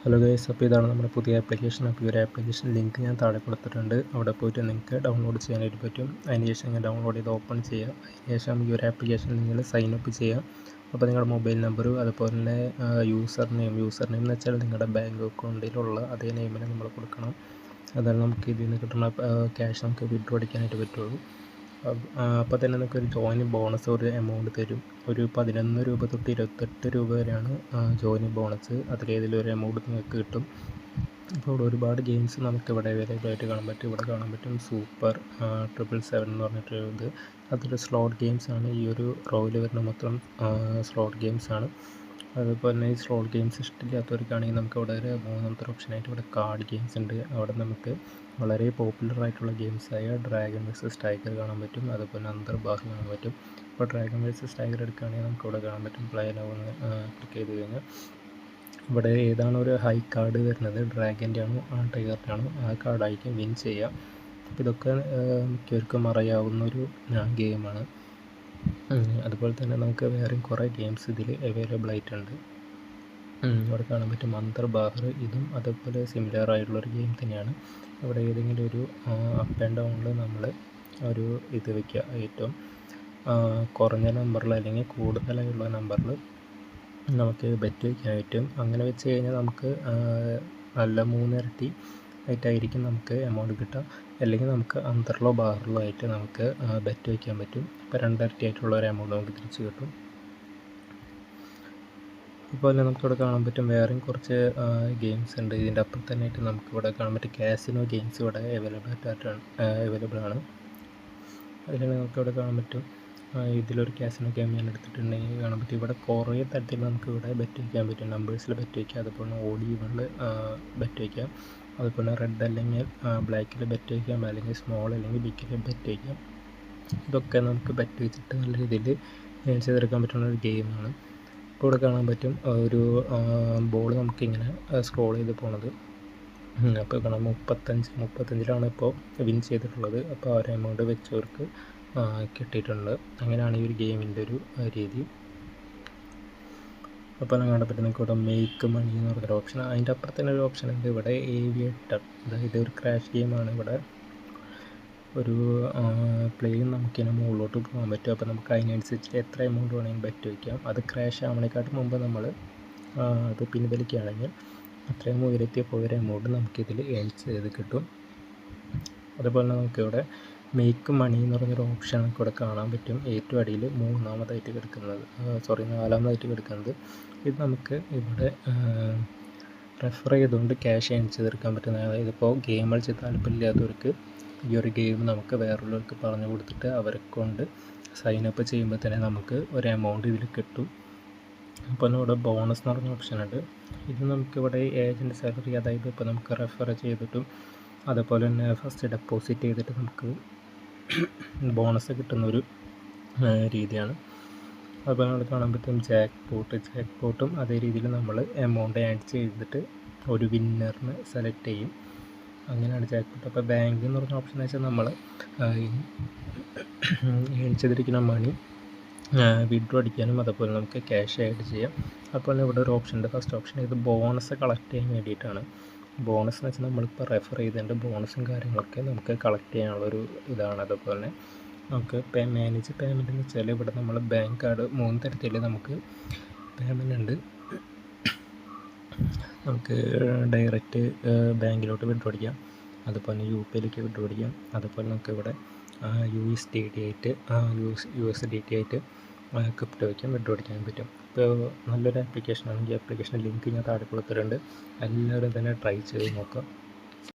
Hello guys, അപ്പോൾ ഇതാണ് നമ്മുടെ പുതിയ ആപ്ലിക്കേഷൻ. അപ്പോൾ ഈ ഒരു ആപ്ലിക്കേഷൻ ലിങ്ക് ഞാൻ താഴെ കൊടുത്തിട്ടുണ്ട്. അവിടെ പോയിട്ട് നിങ്ങൾക്ക് ഡൗൺലോഡ് ചെയ്യാനായിട്ട് പറ്റും. അതിനുശേഷം നിങ്ങൾ ഡൗൺലോഡ് ചെയ്ത് ഓപ്പൺ ചെയ്യുക. അതിനുശേഷം ഈ ഒരു ആപ്ലിക്കേഷൻ നിങ്ങൾ സൈൻ അപ്പ് ചെയ്യുക. അപ്പോൾ നിങ്ങളുടെ മൊബൈൽ നമ്പറും അതുപോലെ തന്നെ യൂസർ നെയിം എന്ന് വെച്ചാൽ നിങ്ങളുടെ ബാങ്ക് അക്കൗണ്ടിലുള്ള അതേ നെയിമിന് നമ്മൾ കൊടുക്കണം. അതാണ് നമുക്ക് ഇതിൽ നിന്ന് കിട്ടുന്ന ക്യാഷ് നമുക്ക് വിഡ്രോ അടിക്കാനായിട്ട് പറ്റുള്ളൂ. അപ്പോൾ തന്നെ നമുക്കൊരു ജോയിനിങ് ബോണസ് ഒരു എമൗണ്ട് തരും. ഒരു 11 രൂപ തൊട്ട് 28 രൂപ വരെയാണ് ജോയിനിങ് ബോണസ്. അതിലേതെങ്കിലും ഒരു എമൗണ്ട് നിങ്ങൾക്ക് കിട്ടും. അപ്പോൾ ഇവിടെ ഒരുപാട് ഗെയിംസ് നമുക്കിവിടെ അവൈലബിൾ ആയിട്ട് കാണാൻ പറ്റും. ഇവിടെ കാണാൻ പറ്റും സൂപ്പർ 777 എന്ന് പറഞ്ഞിട്ടൊരു ഇത്. അതൊരു സ്ലോട്ട് ഗെയിംസ് ആണ്. ഈ ഒരു റോയിൽ വരുന്ന മൊത്തം സ്ലോട്ട് ഗെയിംസ് ആണ്. അതുപോലെ തന്നെ ഈ സ്ലോട്ട് ഗെയിംസ് ഇഷ്ടമില്ലാത്തവർക്കാണെങ്കിൽ നമുക്ക് അവിടെ ഒരു മൂന്നാമത്തെ ഓപ്ഷനായിട്ട് ഇവിടെ കാർഡ് ഗെയിംസ് ഉണ്ട്. അവിടെ നമുക്ക് വളരെ പോപ്പുലർ ആയിട്ടുള്ള ഗെയിംസായ ഡ്രാഗൺ വേഴ്സസ് ടൈഗർ കാണാൻ പറ്റും. അതുപോലെ അന്തർബാഹ് കാണാൻ പറ്റും. ഇപ്പോൾ ഡ്രാഗൺ വേഴ്സസ് ടൈഗർ എടുക്കുകയാണെങ്കിൽ നമുക്ക് ഇവിടെ കാണാൻ പറ്റും. പ്ലേ നൗ എന്ന് ക്ലിക്ക് ചെയ്ത് കഴിഞ്ഞാൽ ഇവിടെ ഏതാണ് ഒരു ഹൈ കാർഡ് വരുന്നത്, ഡ്രാഗൻ്റെ ആണോ ടൈഗറിൻ്റെ ആണോ, ആ കാർഡായിരിക്കും വിൻ ചെയ്യുക. അപ്പോൾ ഇതൊക്കെ മിക്കവർക്കും അറിയാവുന്നൊരു ഗെയിമാണ്. അതുപോലെ തന്നെ നമുക്ക് വേറെയും കുറേ ഗെയിംസ് ഇതിൽ അവൈലബിൾ ആയിട്ടുണ്ട്. ഇവിടെ കാണാൻ പറ്റും അന്തർബാഹർ. ഇതും അതുപോലെ സിമിലർ ആയിട്ടുള്ളൊരു ഗെയിം തന്നെയാണ്. ഇവിടെ ഏതെങ്കിലും ഒരു അപ്പ് ആൻഡ് ഡൗണിൽ നമ്മൾ ഒരു ഇത് വയ്ക്കുക. ഏറ്റവും കുറഞ്ഞ നമ്പറിൽ അല്ലെങ്കിൽ കൂടുതലായുള്ള നമ്പറിൽ നമുക്ക് ബെറ്റ് വയ്ക്കാൻ പറ്റും. അങ്ങനെ വെച്ച് കഴിഞ്ഞാൽ നമുക്ക് നല്ല 3 ഇരട്ടി ആയിട്ടായിരിക്കും നമുക്ക് എമൗണ്ട് കിട്ടുക. അല്ലെങ്കിൽ നമുക്ക് അന്തറിലോ ബാറിലോ ആയിട്ട് നമുക്ക് ബെറ്റ് വയ്ക്കാൻ പറ്റും. ഇപ്പോൾ 2 ഇരട്ടി ആയിട്ടുള്ള ഒരു എമൗണ്ട് നമുക്ക് തിരിച്ച് കിട്ടും. അതുപോലെ നമുക്കിവിടെ കാണാൻ പറ്റും വേറെയും കുറച്ച് ഗെയിംസ് ഉണ്ട്. ഇതിൻ്റെ അപ്പുറം തന്നെ ആയിട്ട് നമുക്കിവിടെ കാണാൻ പറ്റും കാസിനോ ഗെയിംസ് ഇവിടെ അവൈലബിൾ ആണ്. അതിൽ നമുക്കിവിടെ കാണാൻ പറ്റും ഇതിലൊരു കാസിനോ ഗെയിം ഞാൻ എടുത്തിട്ടുണ്ടെങ്കിൽ കാണാൻ പറ്റും. ഇവിടെ കുറേ തരത്തിൽ നമുക്കിവിടെ ബെറ്റ് വയ്ക്കാൻ പറ്റും. നമ്പേഴ്സിൽ ബെറ്റ് വയ്ക്കുക, അതുപോലെ ഓഡ് ഈവണിൽ ബെറ്റ് വയ്ക്കാം, അതുപോലെ റെഡ് അല്ലെങ്കിൽ ബ്ലാക്കിൽ ബെറ്റ് വയ്ക്കാം, അല്ലെങ്കിൽ സ്മോൾ അല്ലെങ്കിൽ ബിഗിൽ ബെറ്റ് വയ്ക്കാം. ഇതൊക്കെ നമുക്ക് ബെറ്റ് വെച്ചിട്ട് നല്ല രീതിയിൽ ഏൺ ചെയ്തെടുക്കാൻ പറ്റുന്ന ഒരു ഗെയിമാണ്. ഇപ്പോൾ ഇവിടെ കാണാൻ പറ്റും ഒരു ബോൾ നമുക്കിങ്ങനെ സ്ക്രോൾ ചെയ്ത് പോണത്. അപ്പോൾ കാണാം 35-35ലാണ് ഇപ്പോൾ വിൻ ചെയ്തിട്ടുള്ളത്. അപ്പോൾ ആ ഒരു എമൗണ്ട് വെച്ചവർക്ക് കിട്ടിയിട്ടുണ്ട്. അങ്ങനെയാണ് ഈ ഒരു ഗെയിമിൻ്റെ ഒരു രീതി. അപ്പോൾ കാണാൻ പറ്റും നിങ്ങൾക്ക് ഇവിടെ മേക്ക് മണി എന്ന് പറഞ്ഞൊരു ഓപ്ഷൻ. അതിൻ്റെ അപ്പുറത്ത് തന്നെ ഒരു ഓപ്ഷൻ ഉണ്ട് ഇവിടെ ഏവിയേറ്റർ. അതായത് ഒരു ക്രാഷ് ഗെയിമാണ്. ഇവിടെ ഒരു പ്ലെയിൻ നമുക്കിങ്ങനെ മുകളിലോട്ട് പോകാൻ പറ്റും. അപ്പോൾ നമുക്ക് അതിനനുസരിച്ച് എത്ര എമൗണ്ട് വേണമെങ്കിൽ ബെറ്റ് വയ്ക്കാം. അത് ക്രാഷ് ആവണേക്കാട്ടും മുമ്പ് നമ്മൾ അത് പിൻവലിക്കുകയാണെങ്കിൽ അത്രയും ഉയരത്തിൽ ഒരു എമൗണ്ട് നമുക്കിതിൽ ഏൺ ചെയ്ത് കിട്ടും. അതുപോലെ നമുക്കിവിടെ മേക്ക് മണി എന്ന് പറഞ്ഞൊരു ഓപ്ഷൻ നമുക്ക് ഇവിടെ കാണാൻ പറ്റും. ഏറ്റവും അടിയിൽ നാലാമതായിട്ട് കിടക്കുന്നത്. ഇത് നമുക്ക് ഇവിടെ റെഫർ ചെയ്തുകൊണ്ട് ക്യാഷ് ഏൺ ചെയ്തെടുക്കാൻ പറ്റുന്ന, അതായത് ഇപ്പോൾ ഗെയിം കളിച്ച് താല്പര്യമില്ലാത്തവർക്ക് ഈ ഒരു ഗെയിം നമുക്ക് വേറുള്ളവർക്ക് പറഞ്ഞു കൊടുത്തിട്ട് അവരെ കൊണ്ട് സൈനപ്പ് ചെയ്യുമ്പോൾ തന്നെ നമുക്ക് ഒരു എമൗണ്ട് ഇതിൽ കിട്ടും. അപ്പോൾ ഇവിടെ ബോണസ് എന്ന് പറഞ്ഞ ഓപ്ഷൻ ഉണ്ട്. ഇത് നമുക്കിവിടെ ഏജൻറ്റ് സാലറി, അതായത് ഇപ്പോൾ നമുക്ക് റെഫർ ചെയ്തിട്ടും അതുപോലെ തന്നെ ഫസ്റ്റ് ഡെപ്പോസിറ്റ് ചെയ്തിട്ട് നമുക്ക് ബോണസ് കിട്ടുന്നൊരു രീതിയാണ്. അതുപോലെ അവിടെ കാണാൻ പറ്റും ജാക്ക് പോട്ടും അതേ രീതിയിൽ നമ്മൾ എമൗണ്ട് ആഡ് ചെയ്തിട്ട് ഒരു വിന്നറിനെ സെലക്ട് ചെയ്യും. അങ്ങനെയാണ് ജാക്ക് പോട്ട്. അപ്പോൾ ബാങ്ക് എന്ന് പറഞ്ഞ ഓപ്ഷൻ വെച്ചാൽ നമ്മൾ ഏൺ ചെയ്തിരിക്കുന്ന മണി വിഡ്രോ അടിക്കാനും അതുപോലെ നമുക്ക് ക്യാഷ് ആഡ് ചെയ്യാം. അതുപോലെ ഇവിടെ ഒരു ഓപ്ഷൻ ഉണ്ട്, ഫസ്റ്റ് ഓപ്ഷൻ. ഇത് ബോണസ് കളക്ട് ചെയ്യാൻ വേണ്ടിയിട്ടാണ്. ബോണസ് എന്ന് വെച്ചാൽ നമ്മളിപ്പോൾ റെഫർ ചെയ്തതിൻ്റെ ബോണസും കാര്യങ്ങളൊക്കെ നമുക്ക് കളക്ട് ചെയ്യാനുള്ളൊരു ഇതാണ്. അതുപോലെ നമുക്ക് മാനേജ് പേയ്മെൻറ്റ് എന്ന് വെച്ചാൽ ഇവിടെ നമ്മൾ ബാങ്ക് കാർഡ് 3 തരത്തിൽ നമുക്ക് പേയ്മെൻ്റ് ഉണ്ട്. നമുക്ക് ഡയറക്റ്റ് ബാങ്കിലോട്ട് വിഡ്രോ അടിക്കാം, അതുപോലെ UPIയിലേക്ക് വിഡ്രോ അടിക്കാം, അതുപോലെ നമുക്ക് ഇവിടെ USDT ആയിട്ട് ക്രിപ്റ്റോ വയ്ക്കാൻ വിഡ്രോ അടിക്കാൻ പറ്റും. ഇപ്പോൾ നല്ലൊരു ആപ്ലിക്കേഷനാണ്. ഈ ആപ്ലിക്കേഷൻ്റെ ലിങ്ക് ഞാൻ താഴെ കൊടുത്തിട്ടുണ്ട്. എല്ലാവരും തന്നെ ട്രൈ ചെയ്ത് നോക്കാം.